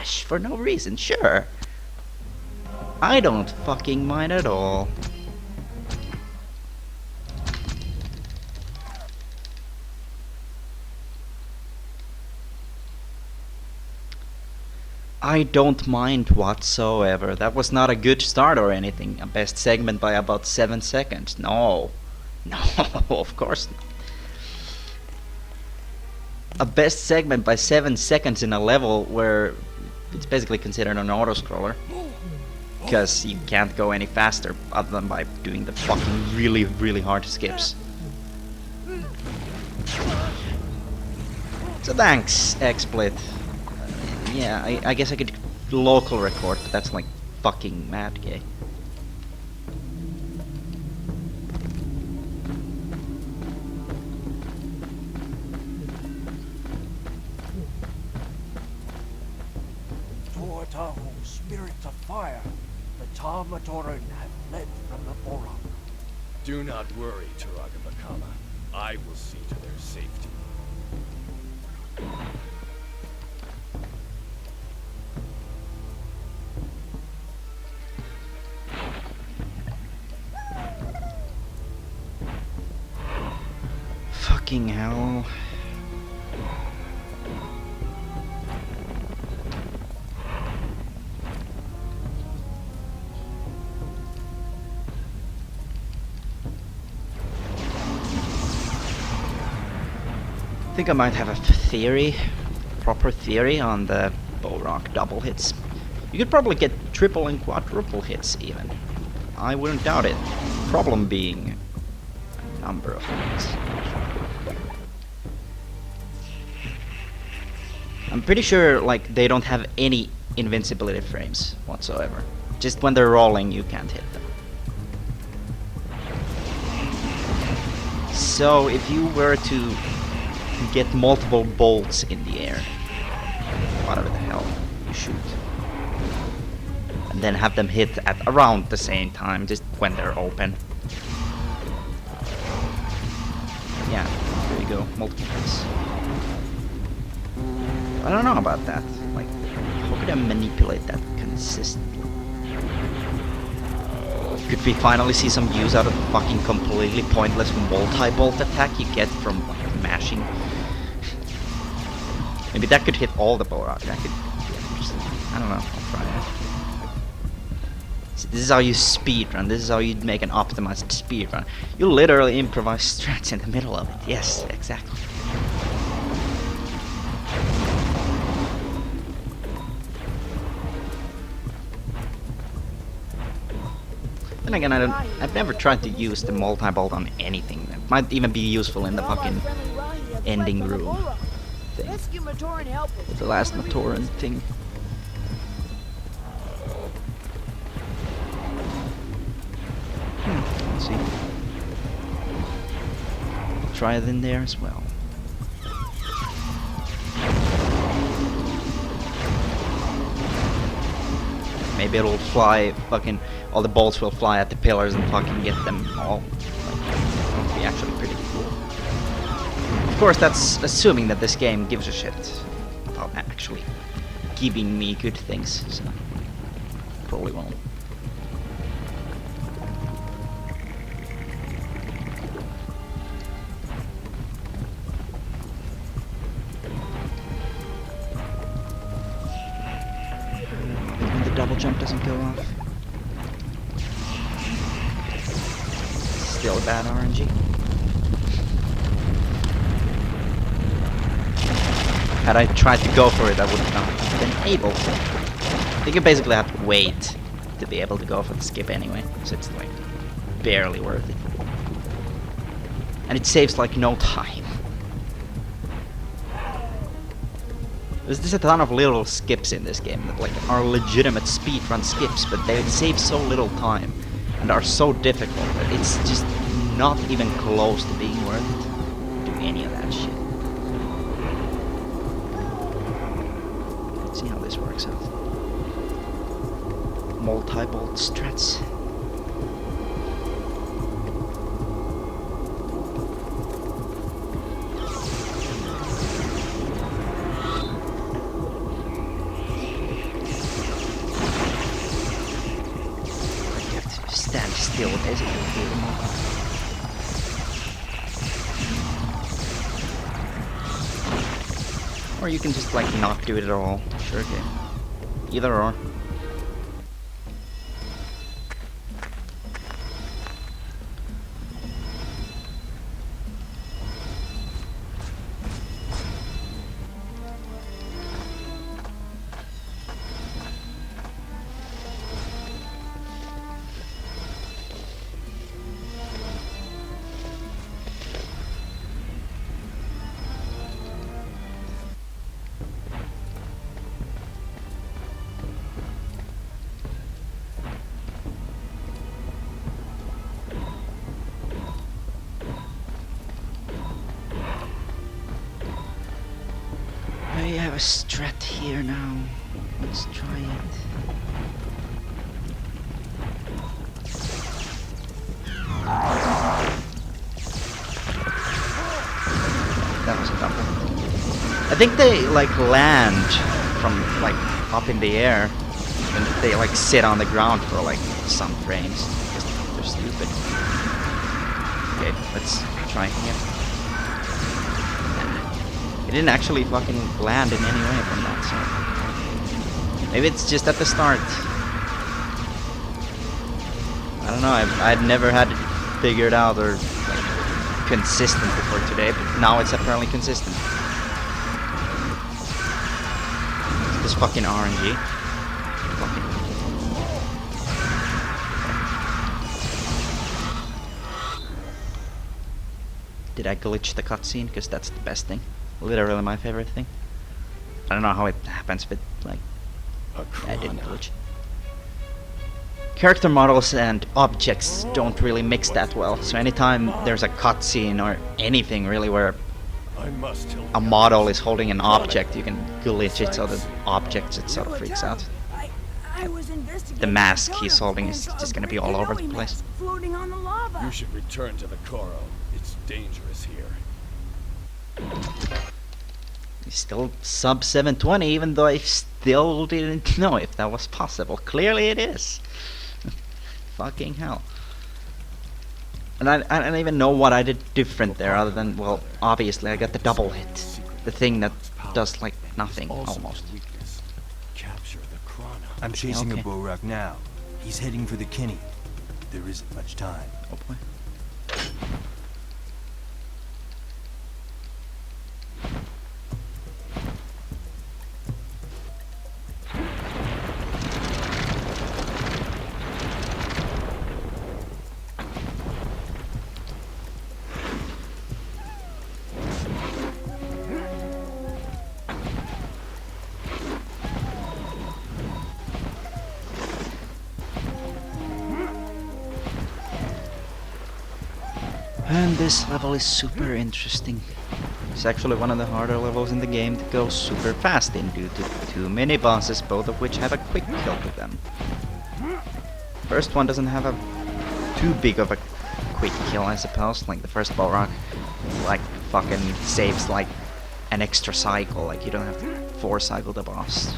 crash for no reason, sure. I don't fucking mind at all. I don't mind whatsoever. That was not a good start or anything. A best segment by about 7 seconds. No. No, of course not. A best segment by 7 seconds in a level where it's basically considered an auto-scroller. Because you can't go any faster other than by doing the fucking really, really hard skips. So thanks, XSplit. Yeah, I guess I could local record, but that's like fucking mad gay. Tuatahu, spirits of fire, the Tamatoran have fled from the Borak. Do not worry, Taragabakama. I will see to their safety. Fucking hell. I think I might have a theory, proper theory on the Borak double hits. You could probably get triple and quadruple hits even. I wouldn't doubt it. Problem being a number of hits. I'm pretty sure like they don't have any invincibility frames whatsoever. Just when they're rolling you can't hit them. So if you were to get multiple bolts in the air, whatever the hell you shoot, and then have them hit at around the same time, just when they're open. Yeah, there you go, multiple hits. I don't know about that. Like, how could I manipulate that consistently? Could we finally see some use out of the fucking completely pointless multi-bolt attack you get from like mashing? Maybe that could hit all the Borak. That could be interesting. I don't know. I'll try it. See, this is how you speedrun. This is how you make an optimized speedrun. You literally improvise strats in the middle of it. Yes, exactly. Then again, I've never tried to use the multi-bolt on anything. It might even be useful in the fucking ending room thing. The last Matoran thing. Let's see. Try it in there as well. Maybe it'll fly, fucking, all the bolts will fly at the pillars and fucking get them all. Like, that would be actually pretty cool. Of course, that's assuming that this game gives a shit about actually giving me good things, so probably won't. Double jump doesn't go off. Still bad RNG. Had I tried to go for it, I would not have been able to. I think you basically have to wait to be able to go for the skip anyway, so it's like barely worth it. And it saves like no time. There's just a ton of little skips in this game that like are legitimate speedrun skips, but they save so little time and are so difficult that it's just not even close to being worth it to do any of that shit. Let's see how this works out. Multi-bolt strats. still basically do the move. Or you can just like not do it at all. Sure, okay. Either or. I have a strat here now. Let's try it. That was a double. I think they like land from like up in the air and they like sit on the ground for like some frames. Because they're stupid. Okay, let's try here. It didn't actually fucking land in any way from that, so maybe it's just at the start. I don't know, I'd never had it figured out or like, consistent before today, but now it's apparently consistent. This fucking RNG. Fucking. Did I glitch the cutscene? Because that's the best thing. Literally my favorite thing. I don't know how it happens, but like I didn't glitch. Character models and objects don't really mix that well, so anytime there's a cutscene or anything really where a model is holding an object, you can glitch it so the object sort of freaks out. The mask he's holding is just gonna be all over the place. Floating on the lava. You should return to the Coro. It's dangerous here. He's still sub 720, even though I still didn't know if that was possible. Clearly it is. Fucking hell. And I don't even know what I did different there, other than, well, obviously I got the double hit. The thing that does like nothing, almost. I'm chasing Okay. a Borak now. He's heading for the Kinney. There isn't much time. Oh boy. And this level is super interesting. It's actually one of the harder levels in the game to go super fast in due to too many bosses, both of which have a quick kill with them. First one doesn't have a too big of a quick kill, I suppose. Like the first Borak, like fucking saves like an extra cycle. Like you don't have to 4 cycle the boss.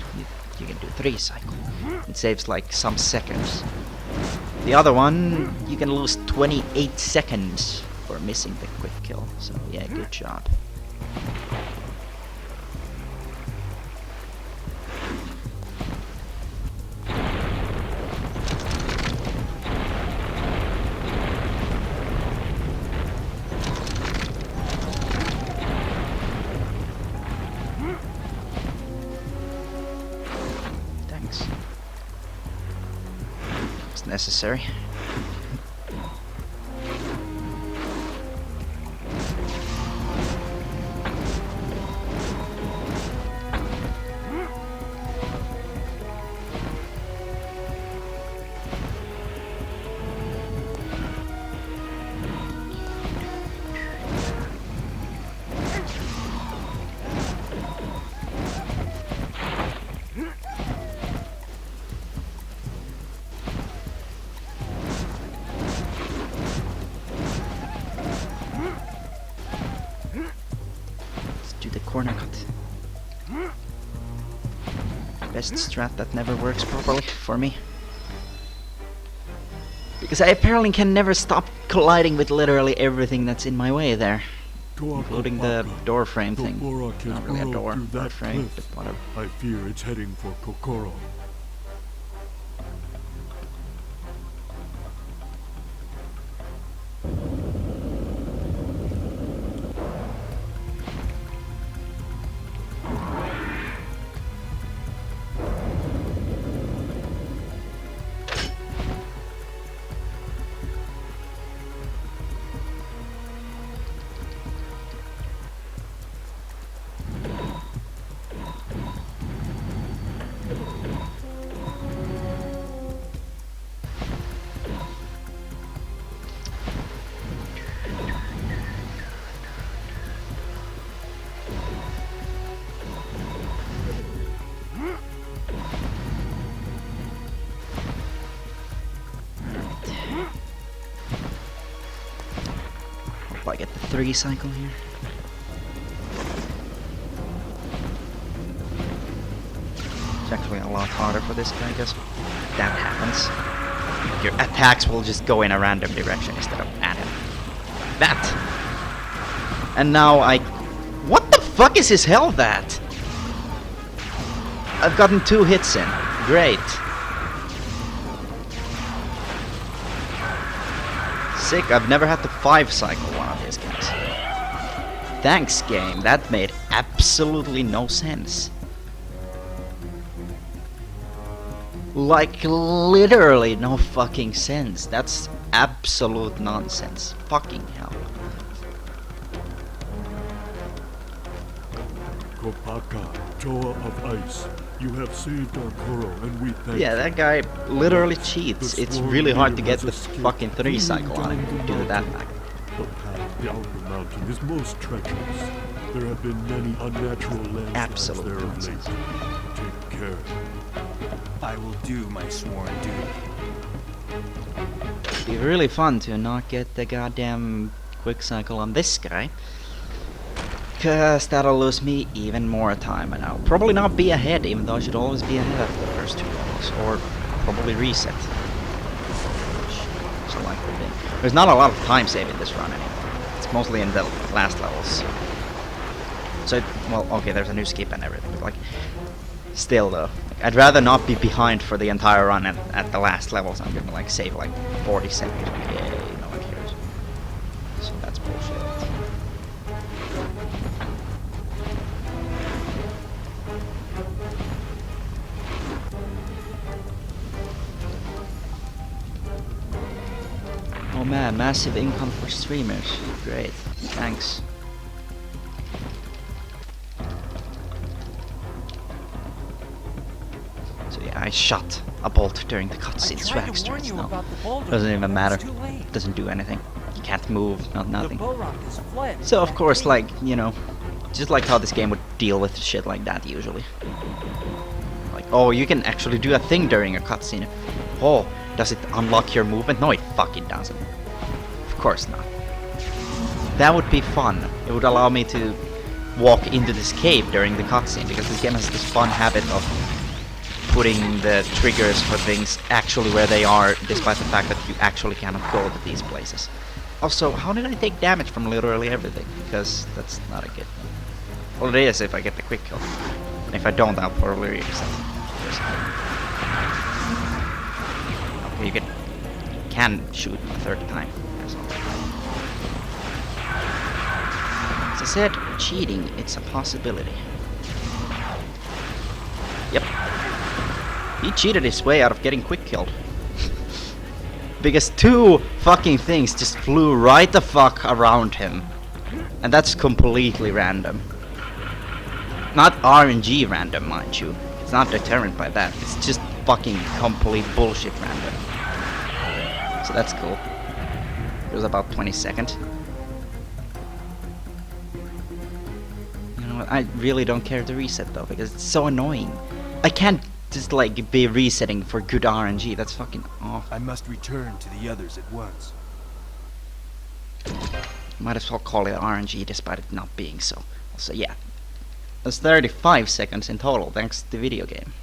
You can do 3 cycle. It saves like some seconds. The other one, you can lose 28 seconds for missing the quick kill. So yeah, good job. Thanks. It's necessary. Corner cut. Best strat that never works properly for me. Because I apparently can never stop colliding with literally everything that's in my way there. Including the door frame thing. Not really a door frame, but whatever. I fear it's heading for Kokoro. Hope I get the 3 cycle here. It's actually a lot harder for this guy, because that happens. Your attacks will just go in a random direction instead of at him. That! And now what the fuck is his health at? I've gotten 2 hits in. Great. Sick, I've never had to 5 cycle one of these guys. Thanks, game. That made absolutely no sense. Like, literally no fucking sense. That's absolute nonsense. Fucking hell. Kopaka, Joa of Ice, you have saved our Koro, and we thank Yeah, you. that guy literally cheats. The It's sworn really hard to leader get has the escaped fucking 3 freely cycle on down him the due to that mountain. fact. The path down the mountain is most treacherous. There have been many unnatural landslides Absolute there of nonsense. late. Take care. I will do my sworn duty. It'd be really fun to not get the goddamn quick cycle on this guy. Cause that'll lose me even more time, and I'll probably not be ahead, even though I should always be ahead of the first 2 levels, or probably reset. Which is a likely thing. There's not a lot of time save in this run anymore. It's mostly in the last levels. So, well, okay, there's a new skip and everything, but like, still though, like, I'd rather not be behind for the entire run at the last levels. I'm gonna like save like 40 seconds. Like, yay, no one cares. So that's bullshit. Oh man, massive income for streamers. Great, thanks. So yeah, I shot a bolt during the cutscene. Swag strats now. Doesn't even matter. Doesn't do anything. You can't move, nothing. So of course, like, you know, just like how this game would deal with shit like that usually. Like, oh, you can actually do a thing during a cutscene. Oh, does it unlock your movement? No, it fucking doesn't. Of course not. That would be fun. It would allow me to walk into this cave during the cutscene, because this game has this fun habit of putting the triggers for things actually where they are, despite the fact that you actually cannot go to these places. Also, how did I take damage from literally everything? Because that's not a good thing. Well, it is if I get the quick kill. And if I don't, I'll probably reset. Okay, you can shoot a 3rd time. As I said, cheating, it's a possibility. Yep. He cheated his way out of getting quick killed. Because 2 fucking things just flew right the fuck around him. And that's completely random. Not RNG random, mind you. It's not determined by that. It's just fucking complete bullshit random. So that's cool. It was about 20 seconds. You know what? I really don't care to reset though, because it's so annoying. I can't just like be resetting for good RNG. That's fucking awful. I must return to the others at once. Might as well call it RNG despite it not being so. Also, yeah. That's 35 seconds in total, thanks to the video game.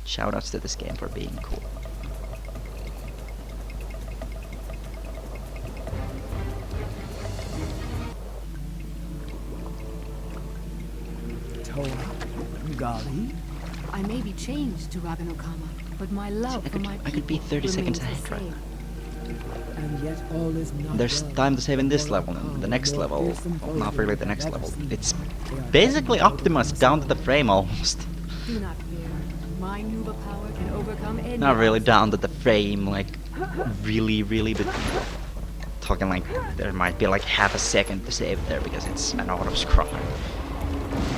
Shoutouts to this game for being cool. Golly? I may be changed to Raganokama, but my love for my I could be 30 seconds remains ahead the right same. now. And yet all is not There's well. time to save in this level, and the next level, well, not really the next level. It's basically optimized down to the frame almost. Do not fear. My Nuba power can overcome any Not really obstacle. down to the frame, like really, but talking like there might be like half a second to save there because it's an auto scroll.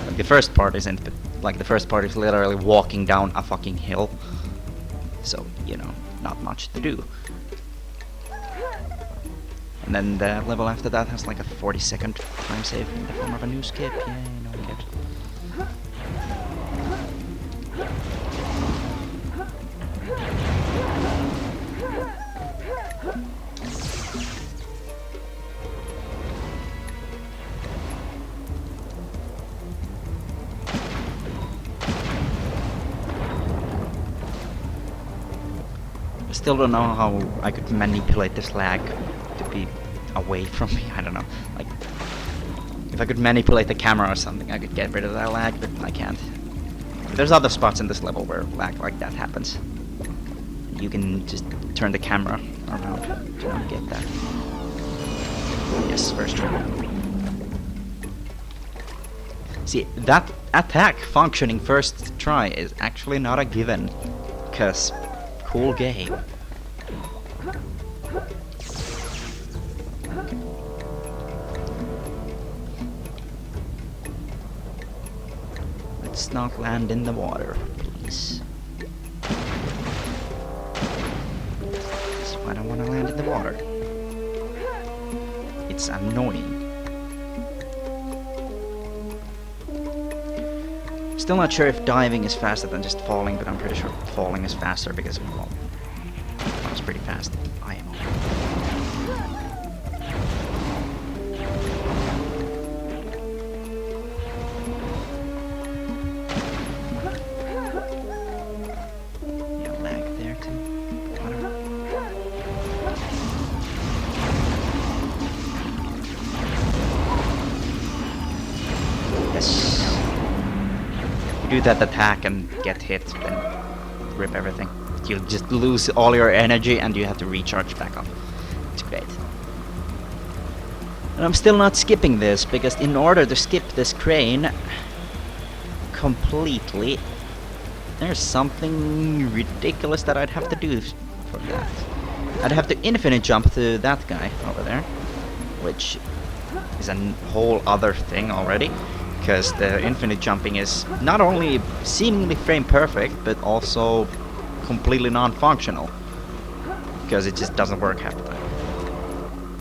Like the first part isn't, but like the first part is literally walking down a fucking hill. So, you know, not much to do. And then the level after that has like a 40-second time save in the form of a new skip. Yeah, you know, we get. I still don't know how I could manipulate this lag to be away from me. I don't know. Like, if I could manipulate the camera or something, I could get rid of that lag, but I can't. There's other spots in this level where lag like that happens. You can just turn the camera around to not get that. Yes, first try. See, that attack functioning first try is actually not a given, because cool game. Let's not land in the water, please. So I don't want to land in the water. It's annoying. Still not sure if diving is faster than just falling, but I'm pretty sure falling is faster because, well, that was pretty fast. I am. Yeah, lag there too. Whatever. Yes. Do that attack and get hit, then rip everything. You'll just lose all your energy and you have to recharge back up. It's great. And I'm still not skipping this, because in order to skip this crane completely, there's something ridiculous that I'd have to do for that. I'd have to infinite jump to that guy over there, which is a whole other thing already. Because the infinite jumping is not only seemingly frame perfect, but also completely non-functional. Because it just doesn't work half the time.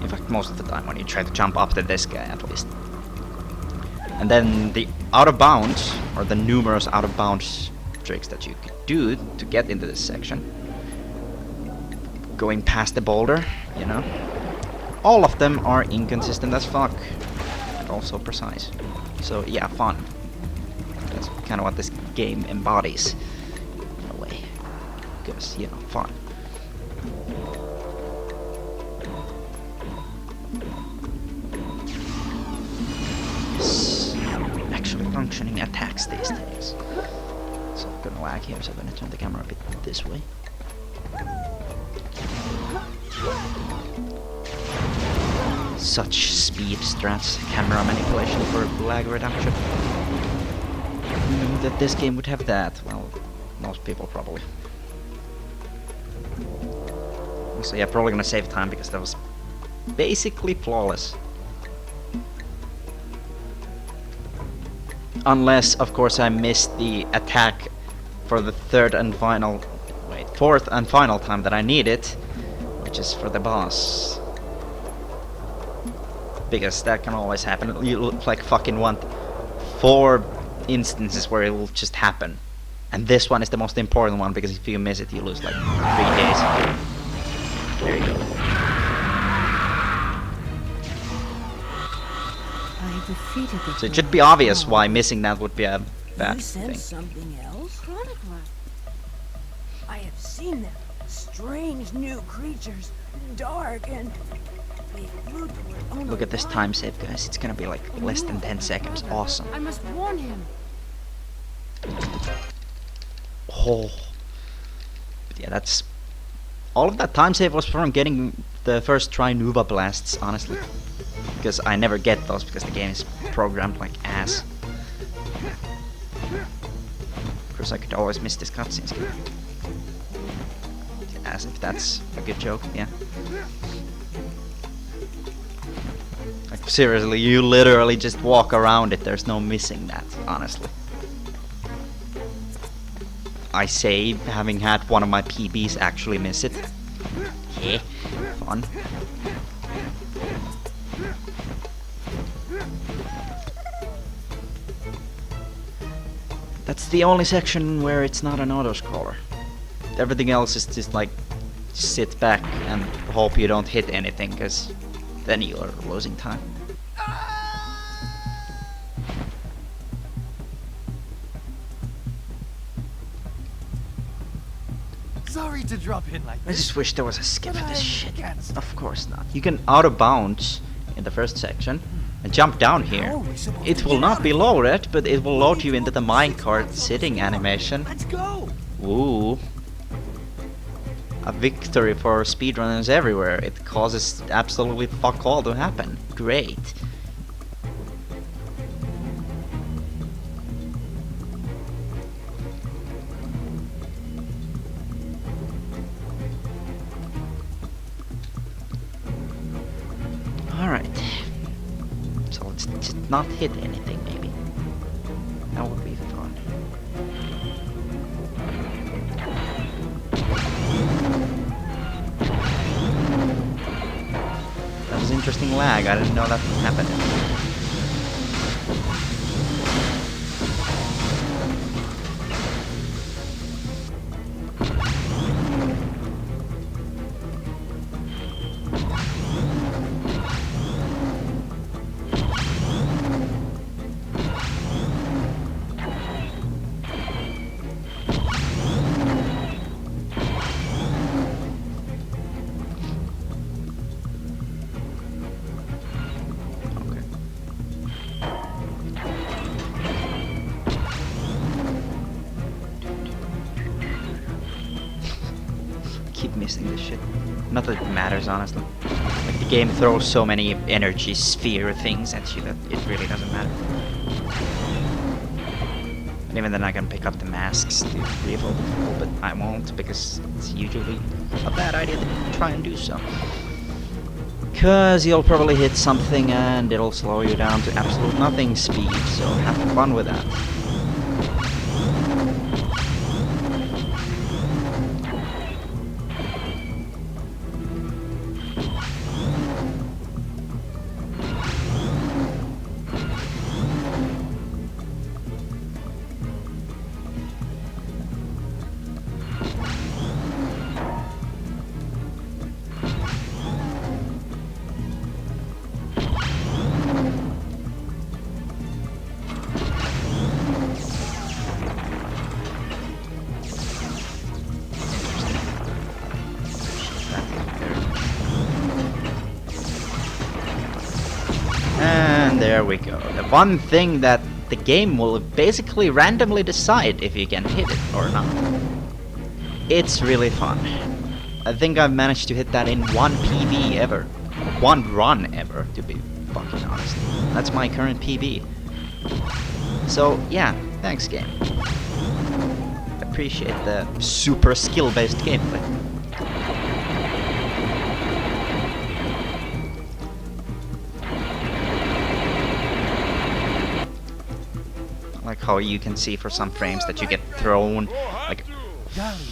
In fact, most of the time when you try to jump up to this guy, at least. And then the out of bounds, or the numerous out of bounds tricks that you could do to get into this section. Going past the boulder, you know. All of them are inconsistent as fuck. And also precise. So yeah, fun. That's kind of what this game embodies, in a way. Because, you know, fun. Yes. Actually functioning attacks these days. So I'm gonna lag here, so I'm gonna turn the camera a bit this way. Such speed strats, camera manipulation for lag reduction. Who knew that this game would have that? Well, most people probably. So yeah, probably gonna save time because that was basically flawless. Unless, of course, I missed the attack for the fourth and final time that I need it, which is for the boss. Because that can always happen. You like fucking want 4 instances where it will just happen. And this one is the most important one, because if you miss it, you lose like 3 days. There you go. I defeated the So it should be obvious why missing that would be a bad You thing. sense something else? Chronic Run. I have seen them. Strange new creatures. Dark and... they flew toward only Look at this one. time save, guys. It's gonna be like less than 10 seconds. Awesome. I must warn him. Oh. But yeah, that's... all of that time save was from getting the first try Nuva blasts, honestly. Because I never get those because the game is programmed like ass. Of course I could always miss this cutscenes. As if that's a good joke, yeah. Like seriously, you literally just walk around it, there's no missing that, honestly. I say, having had one of my PBs actually miss it. Yeah, fun. That's the only section where it's not an auto-scroller. Everything else is just like, sit back and hope you don't hit anything, because then you are losing time. Sorry to drop in like I this. just wish there was a skip for this shit. can't stop. Of course not. You can auto bounce in the first section and jump down here. How are we supposed It to will get not out be of loaded, but it will load you into the minecart sitting animation. Let's go. Ooh. A victory for speedrunners everywhere. It causes absolutely fuck all to happen. Great. Alright. So let's just not hit anything, maybe. That would be fun. That was interesting lag. I didn't know that happened. Keep missing this shit. Not that it matters, honestly. Like, the game throws so many energy sphere things at you that it really doesn't matter. And even then I can pick up the masks to refill the fuel, but I won't because it's usually a bad idea to try and do so. Cause you'll probably hit something and it'll slow you down to absolute nothing speed, so have fun with that. And there we go. The one thing that the game will basically randomly decide if you can hit it or not. It's really fun. I think I've managed to hit that in one PB ever. One run ever, to be fucking honest. That's my current PB. So, yeah, thanks game. Appreciate the super skill-based gameplay. Like how you can see for some frames that you get thrown, like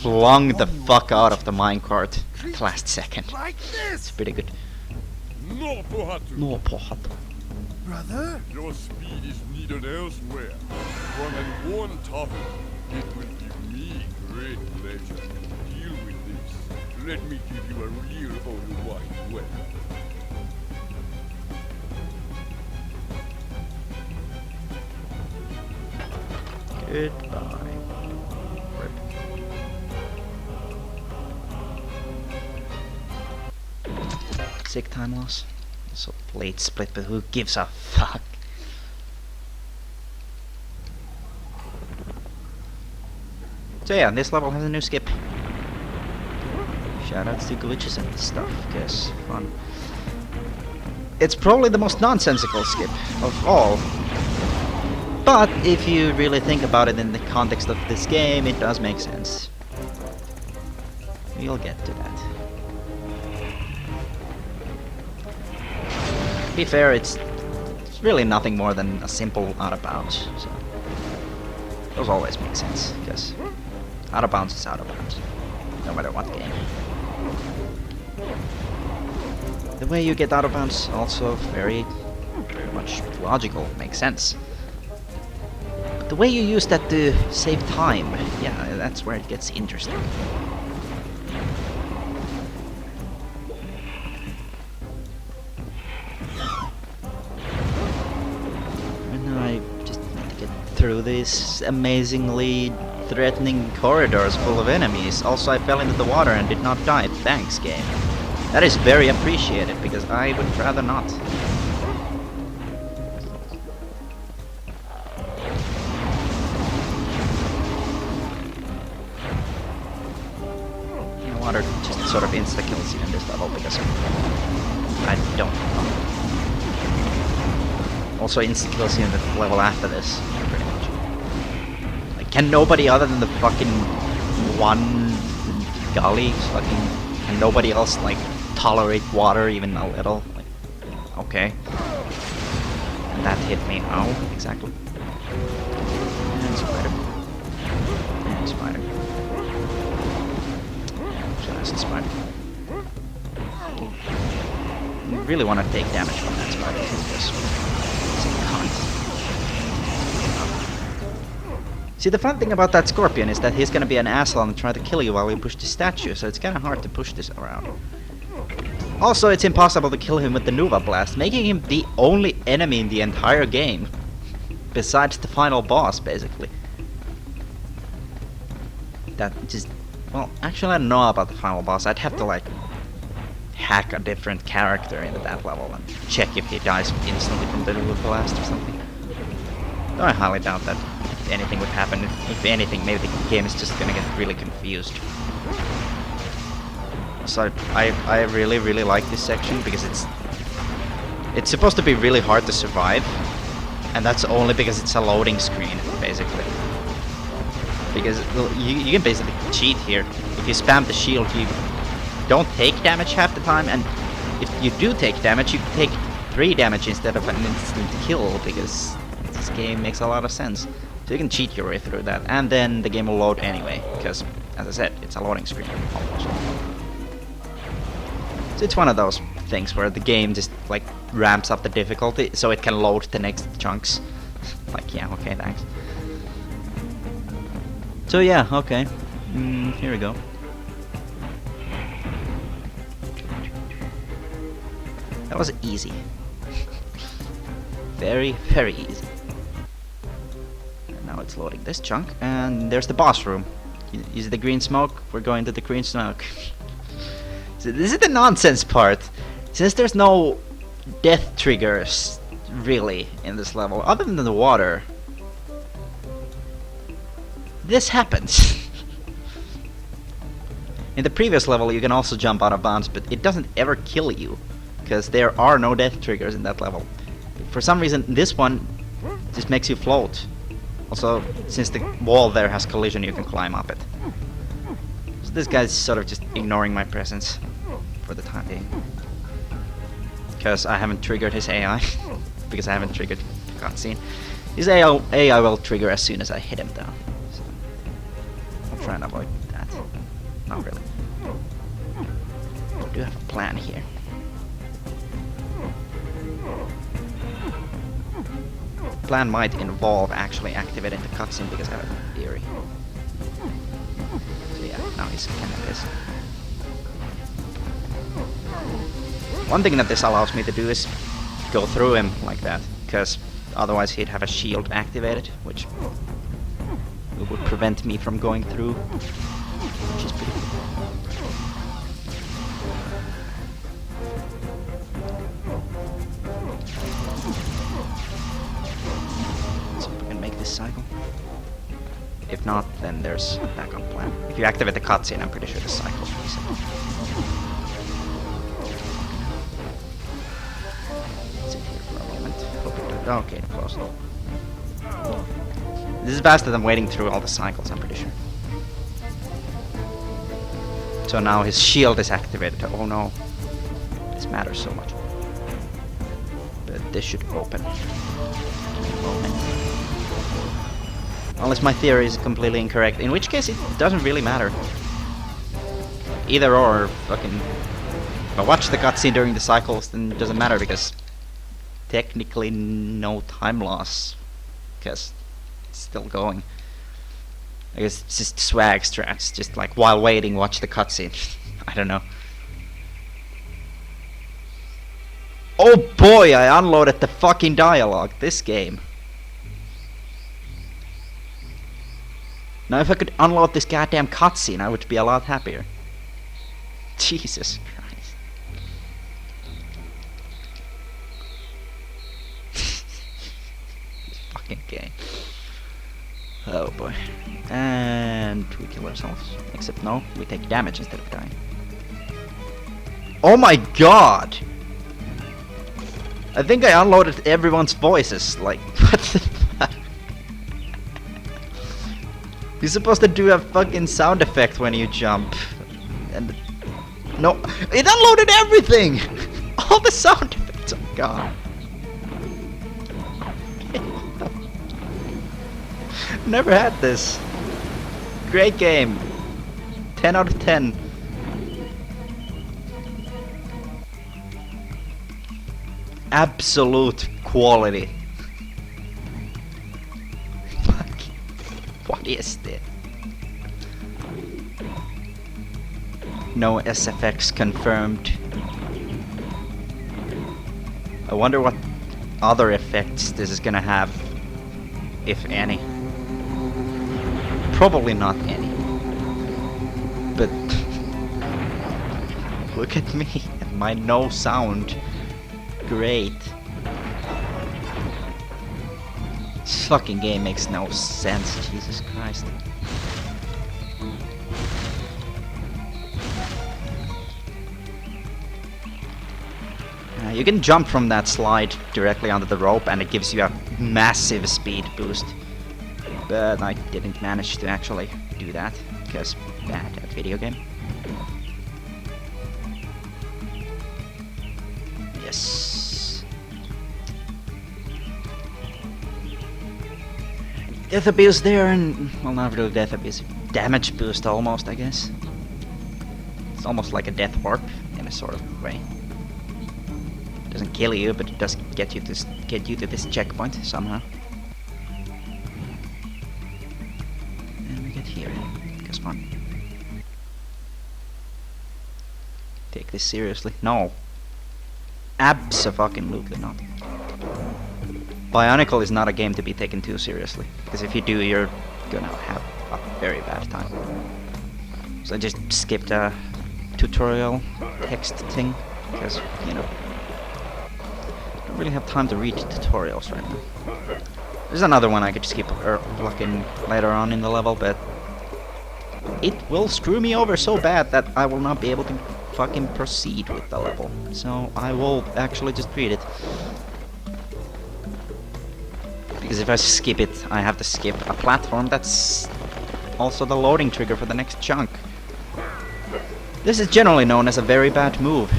flung the fuck out of the minecart at the last second. Like It's this! pretty good. No, Pohatu. No pohat. Brother? Your speed is needed elsewhere. From and one topic, it will give me great pleasure to deal with this. Let me give you a real old wide way. Goodbye. Rip. Sick time loss. So late split, but who gives a fuck? So yeah, this level has a new skip. Shoutouts to glitches and stuff, guess. Fun. It's probably the most nonsensical skip of all. But if you really think about it in the context of this game, it does make sense. We'll get to that. To be fair, it's really nothing more than a simple out of bounds, so those always make sense, because out of bounds is out of bounds, no matter what game. The way you get out of bounds also very much logical, makes sense. But the way you use that to save time, yeah, that's where it gets interesting. Through these amazingly threatening corridors full of enemies. Also, I fell into the water and did not die. Thanks, game. That is very appreciated, because I would rather not. The water just sort of insta-kills you in this level, because I don't know. Also insta-kills you in the level after this. Can nobody other than the fucking one gully can nobody else like tolerate water even a little? Like, okay. And that hit me. How exactly? And spider. And spider. Just spider. I really want to take damage from that spider. It's a cunt. See, the fun thing about that scorpion is that he's gonna be an asshole and try to kill you while you push the statue, so it's kinda hard to push this around. Also, it's impossible to kill him with the Nova Blast, making him the only enemy in the entire game. Besides the final boss, basically. That just... well, actually I don't know about the final boss. I'd have to, like, hack a different character into that level and check if he dies instantly from the Nova Blast or something. Though I highly doubt that anything would happen. If anything, maybe the game is just gonna get really confused. So I really like this section because it's supposed to be really hard to survive, and that's only because it's a loading screen, basically. Because you can basically cheat here. If you spam the shield, you don't take damage half the time, and if you do take damage, you take 3 damage instead of an instant kill, because this game makes a lot of sense. So you can cheat your way through that, and then the game will load anyway, because, as I said, it's a loading screen, almost. So it's one of those things where the game just, like, ramps up the difficulty, so it can load the next chunks. Like, yeah, okay, thanks. So yeah, okay. Here we go. That was easy. Very, very easy. Now it's loading this chunk, and there's the boss room. You see the green smoke? We're going to the green smoke. So this is the nonsense part. Since there's no death triggers, really, in this level, other than the water, this happens. In the previous level, you can also jump out of bounds, but it doesn't ever kill you, because there are no death triggers in that level. For some reason, this one just makes you float. Also, since the wall there has collision, you can climb up it. So this guy's sort of just ignoring my presence for the time being. Because I haven't triggered his AI. Because I haven't triggered the cutscene. His AI will trigger as soon as I hit him, though. So I'll try and avoid that. Not really. I do have a plan here. Plan might involve actually activating the cutscene, because I have a theory. So yeah, now he's kind of this. One thing that this allows me to do is go through him like that, because otherwise he'd have a shield activated, which would prevent me from going through, which is pretty cool. Cycle. If not, then there's a backup plan. If you activate the cutscene, I'm pretty sure the cycles reset. Sit here for a moment. Okay, close. This is faster than waiting through all the cycles, I'm pretty sure. So now his shield is activated. Oh no. This matters so much. But this should open. Unless my theory is completely incorrect, in which case it doesn't really matter. Either or, fucking... If I watch the cutscene during the cycles, then it doesn't matter because technically no time loss. Because it's still going. I guess it's just swag strats, just like while waiting, watch the cutscene. I don't know. Oh boy, I unloaded the fucking dialogue, this game. Now if I could unload this goddamn cutscene, I would be a lot happier. Jesus Christ. Fucking game. Oh boy. And we kill ourselves. Except no, we take damage instead of dying. Oh my god! I think I unloaded everyone's voices, like, what the fuck? You're supposed to do a fucking sound effect when you jump. And no, it unloaded everything! All the sound effects are gone. Never had this. Great game. 10 out of 10. Absolute quality. Fuck. What is this? No SFX confirmed. I wonder what other effects this is gonna have, if any. Probably not any. But look at me and my no sound. Great. This fucking game makes no sense, Jesus Christ. You can jump from that slide directly onto the rope and it gives you a massive speed boost. But I didn't manage to actually do that, because bad at video game. Yes. Death abuse there, and well, not really death abuse, damage boost almost, I guess. It's almost like a death warp in a sort of way. It doesn't kill you, but it does get you to this checkpoint somehow. And we get here. Guess what? Take this seriously? No. Abso-fucking-lutely not. Bionicle is not a game to be taken too seriously, because if you do, you're gonna have a very bad time. So I just skipped a tutorial text thing, because, you know, I don't really have time to read tutorials right now. There's another one I could skip fucking later on in the level, but it will screw me over so bad that I will not be able to fucking proceed with the level. So I will actually just read it. Because if I skip it, I have to skip a platform that's also the loading trigger for the next chunk. This is generally known as a very bad move.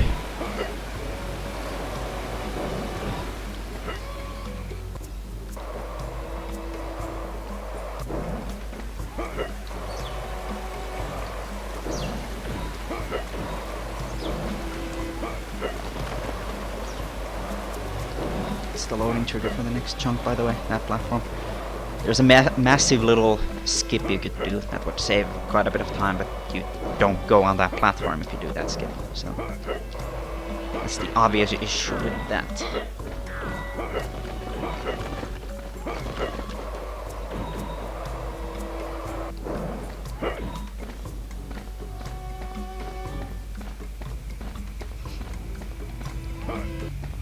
It's the loading trigger for the next chunk, by the way, that platform. There's a massive little skip you could do that would save quite a bit of time, but you don't go on that platform if you do that skip, so that's the obvious issue with that.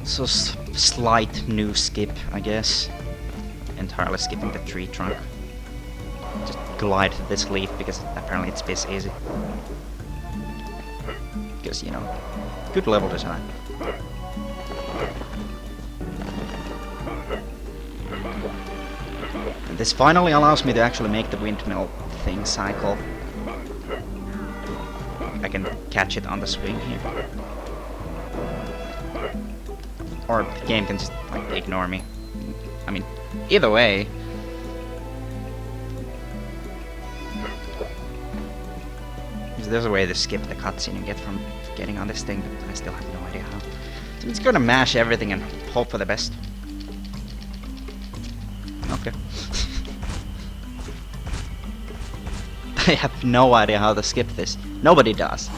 So slight new skip, I guess. Entirely skipping the tree trunk. Just glide to this leaf because apparently it's piss easy. Because, you know, good level design. And this finally allows me to actually make the windmill thing cycle. I can catch it on the swing here. Or the game can just like ignore me. I mean, either way. There's a way to skip the cutscene and get from getting on this thing, but I still have no idea how. So I'm just gonna mash everything and hope for the best. Okay. I have no idea how to skip this. Nobody does.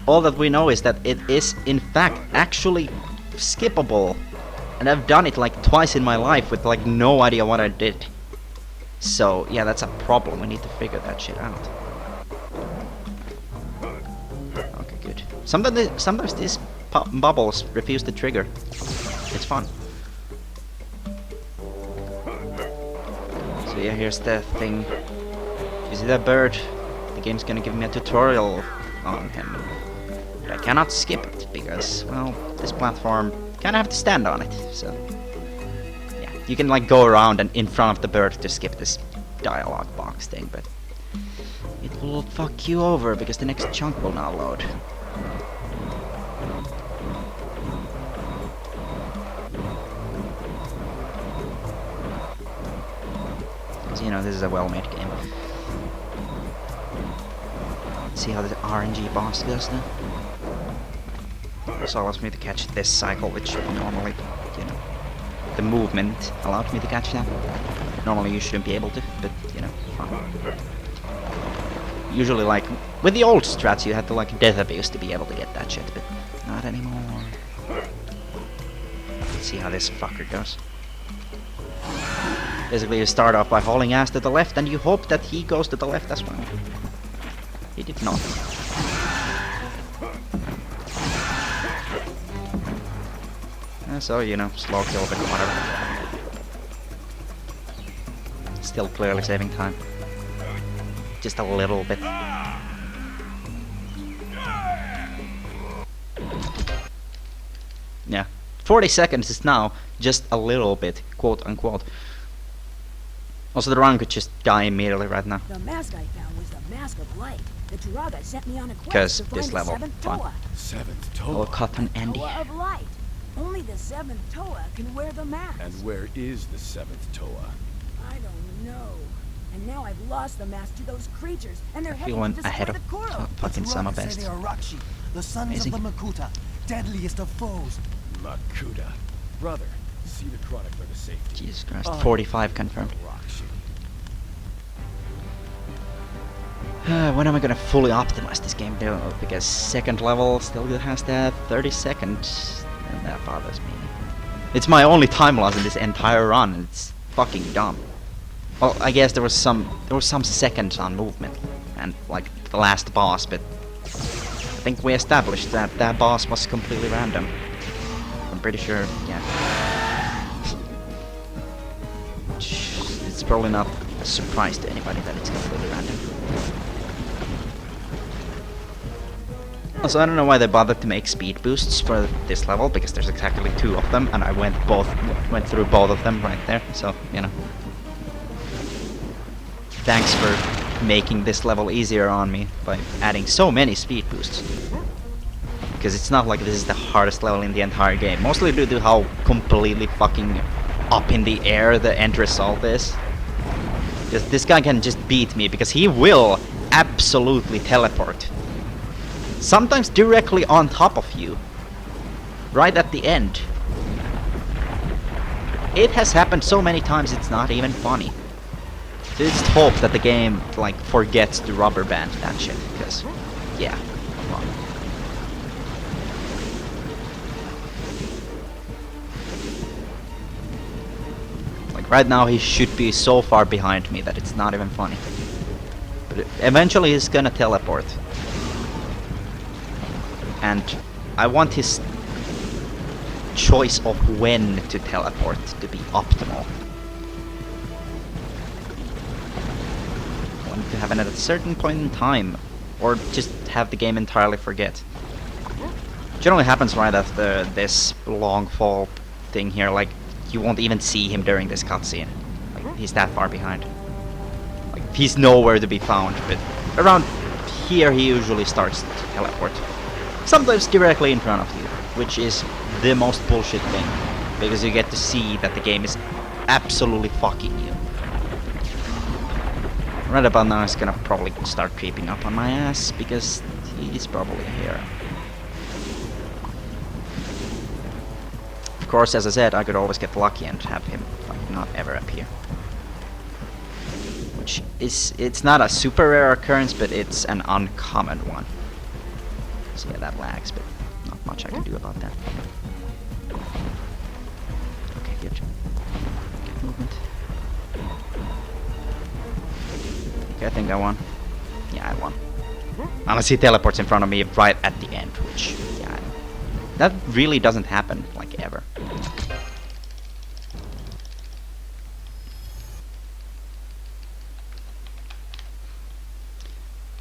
All that we know is that it is, in fact, actually skippable. And I've done it like twice in my life with like no idea what I did. So, yeah, that's a problem. We need to figure that shit out. Okay, good. Sometimes these bubbles refuse to trigger. It's fun. So yeah, here's the thing. You see that bird? The game's gonna give me a tutorial on him. But I cannot skip it because, well, this platform kinda have to stand on it, so... Yeah, you can like go around and in front of the bird to skip this dialogue box thing, but... It will fuck you over because the next chunk will not load. Because, you know, this is a well-made game. See how the RNG boss does that? Also allows me to catch this cycle, which normally, you know, the movement allowed me to catch that. Normally you shouldn't be able to, but, you know, fine. Usually, like, with the old strats you had to, like, death abuse to be able to get that shit, but not anymore. Let's see how this fucker goes. Basically, you start off by hauling ass to the left, and you hope that he goes to the left as well. He did not. So, you know, slow kill, but whatever. Still clearly saving time. Just a little bit. Yeah. 40 seconds is now just a little bit, quote unquote. Also, the run could just die immediately right now. The mask I found was the Mask of Light. The Turaga sent me on a quest Because to find this the level, seventh fun. Toa. Seventh Oh, Toa. Cotton Andy. Toa of Light. Only the seventh Toa can wear the mask. And where is the seventh Toa? I don't know. And now I've lost the mask to those creatures, and they're heading Feeling to destroy ahead the of Kuro. fucking summer Say best. they are Rakshi, the sons Amazing. of the Makuta, deadliest of foes. Makuta. Brother, see the chronicler to safety. Jesus Christ, 45 confirmed. Rakshi. When am I gonna fully optimize this game though? Because second level still has that 30 seconds, and that bothers me. It's my only time loss in this entire run, and it's fucking dumb. Well, I guess there was some seconds on movement, and like the last boss, but I think we established that that boss was completely random. I'm pretty sure, yeah. It's probably not a surprise to anybody that it's completely random. Also, I don't know why they bothered to make speed boosts for this level, because there's exactly 2 of them, and I went through both of them right there, so, you know. Thanks for making this level easier on me by adding so many speed boosts. Because it's not like this is the hardest level in the entire game, mostly due to how completely fucking up in the air the end result is. This guy can just beat me, because he will absolutely teleport. Sometimes directly on top of you. Right at the end. It has happened so many times it's not even funny. So just hope that the game, like, forgets to rubber band that shit, because, yeah, come on. Like, right now he should be so far behind me that it's not even funny. But eventually he's gonna teleport. And I want his choice of when to teleport to be optimal. happen at a certain point in time, or just have the game entirely forget. Generally happens right after this long fall thing here, like you won't even see him during this cutscene. Like he's that far behind. Like he's nowhere to be found, but around here he usually starts to teleport. Sometimes directly in front of you, which is the most bullshit thing, because you get to see that the game is absolutely fucking you. Right about now he's gonna probably start creeping up on my ass, because he's probably here. Of course, as I said, I could always get lucky and have him like not ever appear. Which is, it's not a super rare occurrence, but it's an uncommon one. So yeah, that lags, but not much I can do about that. Okay, good. Good movement. Okay, I think I won. Yeah, I won. Unless he teleports in front of me right at the end, which, yeah, that really doesn't happen, like, ever.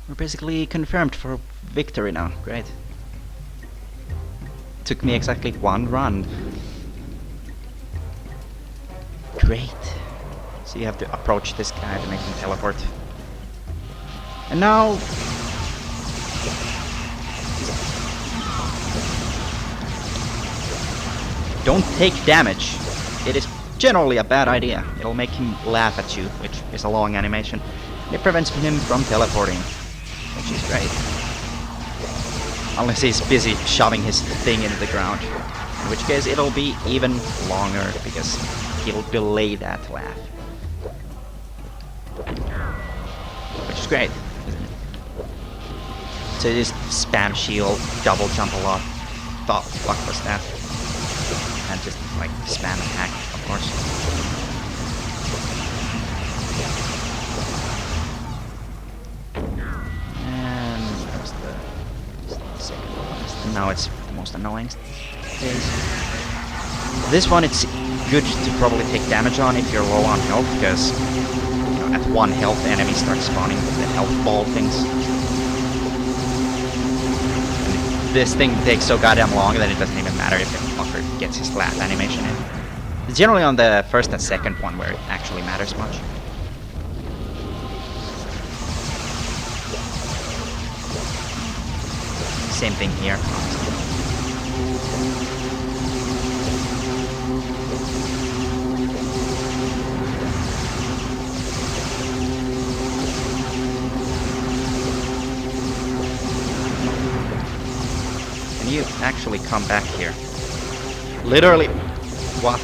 We're basically confirmed for victory now. Great. Took me exactly one run. Great. So you have to approach this guy to make him teleport. And now... don't take damage. It is generally a bad idea. It'll make him laugh at you, which is a long animation. It prevents him from teleporting, which is great. Unless he's busy shoving his thing into the ground. In which case it'll be even longer, because he'll delay that laugh. Which is great, isn't it? So just spam shield, double jump a lot. The fuck was that? And just like spam attack, of course. And that was the second one. Now it's the most annoying phase. This one it's good to probably take damage on if you're low on health, because you know, at 1 health the enemy starts spawning with the health ball things. And this thing takes so goddamn long that it doesn't even matter if the fucker gets his laugh animation in. It's generally on the first and second one where it actually matters much. Same thing here, honestly. Can you actually come back here? Literally. What?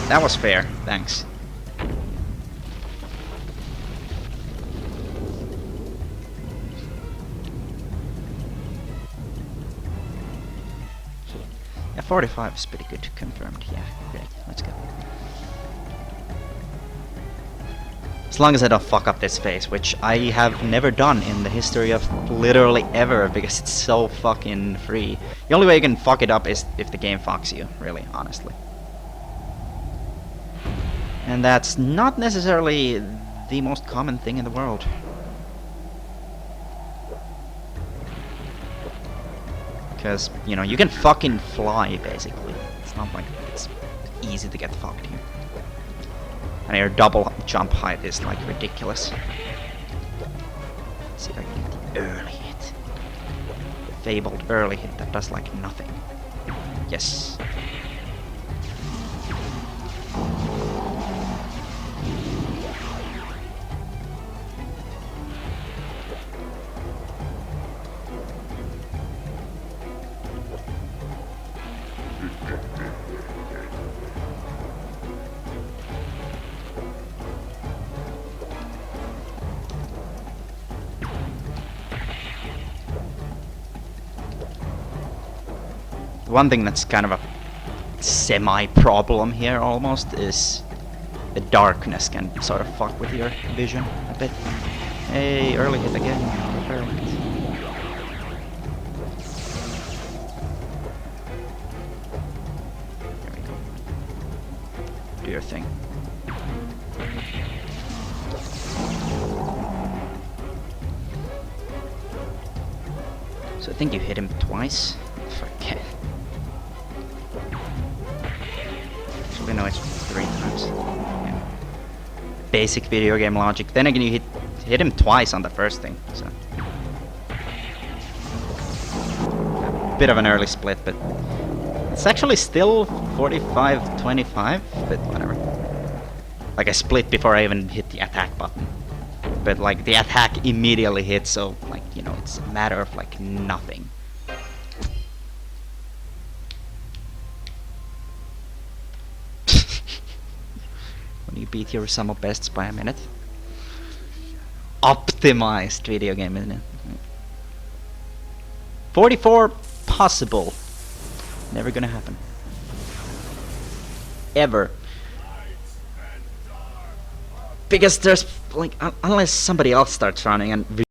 That was fair, thanks. Yeah, 45 is pretty good, confirmed. Yeah, great, let's go. As long as I don't fuck up this phase, which I have never done in the history of literally ever, because it's so fucking free. The only way you can fuck it up is if the game fucks you, really, honestly. And that's not necessarily the most common thing in the world. Because, you know, you can fucking fly, basically. It's not like it's easy to get fucked here. And your double jump height is like ridiculous. Let's see if I can get the early hit. The fabled early hit that does like nothing. Yes. One thing that's kind of a semi-problem here almost is the darkness can sort of fuck with your vision a bit. Hey, early hit again. Perfect. There we go. Do your thing. So I think you hit him twice. Forget. Actually, no, it's 3 times. Yeah. Basic video game logic. Then again, you hit him twice on the first thing. So a bit of an early split, but it's actually still 45-25. But whatever. Like I split before I even hit the attack button. But like the attack immediately hits, so like, you know, it's a matter of like nothing. When you beat your sum of bests by a minute. Optimized video game, isn't it? 44 possible. Never gonna happen. Ever. Because there's like unless somebody else starts running and